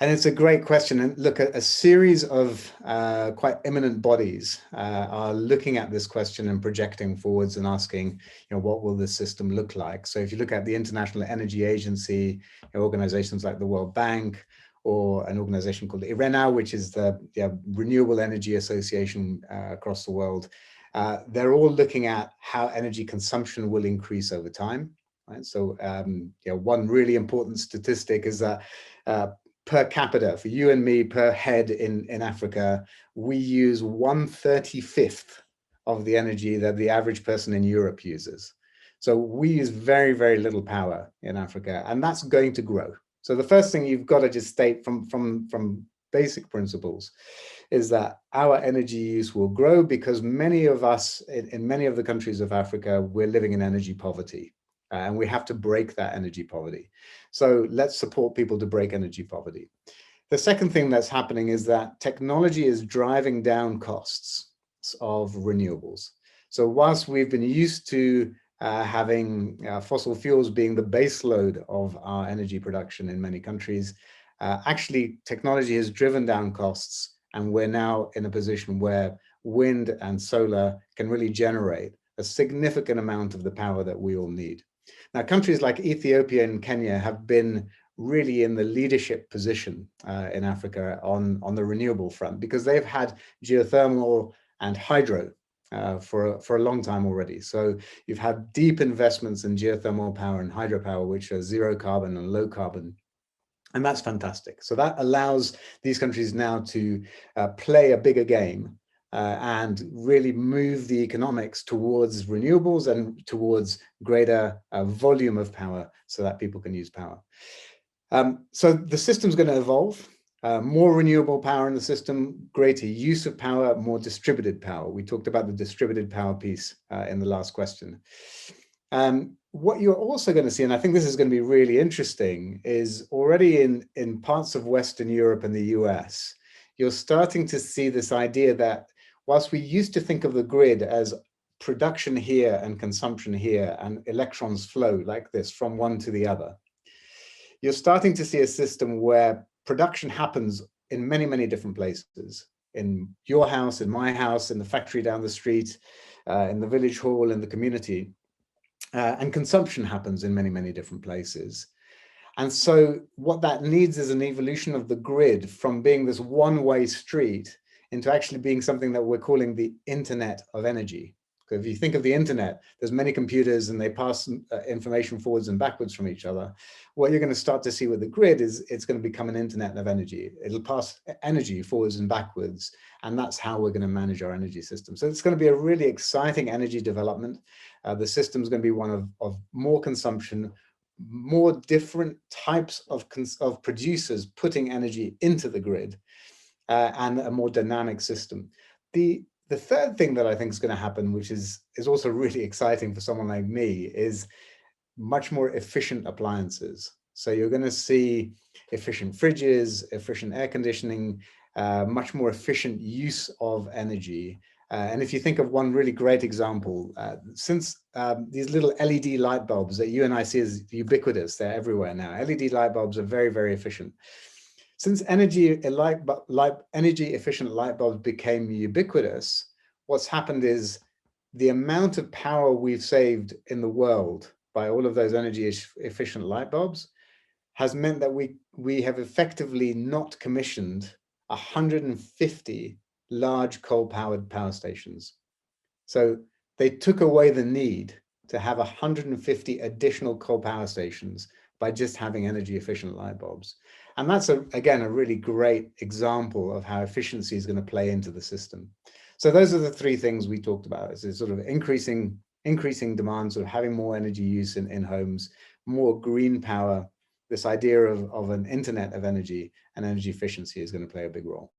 And it's a great question. And look, a series of quite eminent bodies are looking at this question and projecting forwards and asking, what will this system look like? So if you look at the International Energy Agency, organizations like the World Bank, or an organization called IRENA, which is the Renewable Energy Association across the world, they're all looking at how energy consumption will increase over time. Right? So one really important statistic is that per capita, for you and me, per head in Africa, we use 1/35 of the energy that the average person in Europe uses. So we use very, very little power in Africa, and that's going to grow. So the first thing you've got to just state from basic principles is that our energy use will grow because many of us in many of the countries of Africa, we're living in energy poverty. And we have to break that energy poverty. So let's support people to break energy poverty. The second thing that's happening is that technology is driving down costs of renewables. So whilst we've been used to having fossil fuels being the base load of our energy production in many countries, actually technology has driven down costs, and we're now in a position where wind and solar can really generate a significant amount of the power that we all need. Now, countries like Ethiopia and Kenya have been really in the leadership position in Africa on the renewable front, because they've had geothermal and hydro for a long time already. So you've had deep investments in geothermal power and hydropower, which are zero carbon and low carbon. And that's fantastic. So that allows these countries now to play a bigger game and really move the economics towards renewables and towards greater volume of power so that people can use power. So the system's going to evolve. More renewable power in the system, greater use of power, more distributed power. We talked about the distributed power piece in the last question. What you're also going to see, and I think this is going to be really interesting, is already in parts of Western Europe and the US, you're starting to see this idea that whilst we used to think of the grid as production here and consumption here and electrons flow like this from one to the other, you're starting to see a system where production happens in many, many different places. In your house, in my house, in the factory down the street, in the village hall, in the community. And consumption happens in many, many different places. And so what that needs is an evolution of the grid from being this one-way street into actually being something that we're calling the Internet of Energy. So if you think of the internet, there's many computers and they pass information forwards and backwards from each other. What you're going to start to see with the grid is it's going to become an internet of energy. It'll pass energy forwards and backwards, and that's how we're going to manage our energy system. So it's going to be a really exciting energy development. The system is going to be one of more consumption, more different types of producers putting energy into the grid, and a more dynamic system. The third thing that I think is going to happen, which is also really exciting for someone like me, is much more efficient appliances. So you're going to see efficient fridges, efficient air conditioning, much more efficient use of energy. And if you think of one really great example, since these little LED light bulbs that you and I see as ubiquitous, they're everywhere now. LED light bulbs are very, very efficient. Since energy efficient light bulbs became ubiquitous, what's happened is the amount of power we've saved in the world by all of those energy efficient light bulbs has meant that we have effectively not commissioned 150 large coal-powered power stations. So they took away the need to have 150 additional coal power stations by just having energy efficient light bulbs. And that's, again, a really great example of how efficiency is going to play into the system. So those are the three things we talked about. It's sort of increasing demand, sort of having more energy use in homes, more green power, this idea of an internet of energy, and energy efficiency is going to play a big role.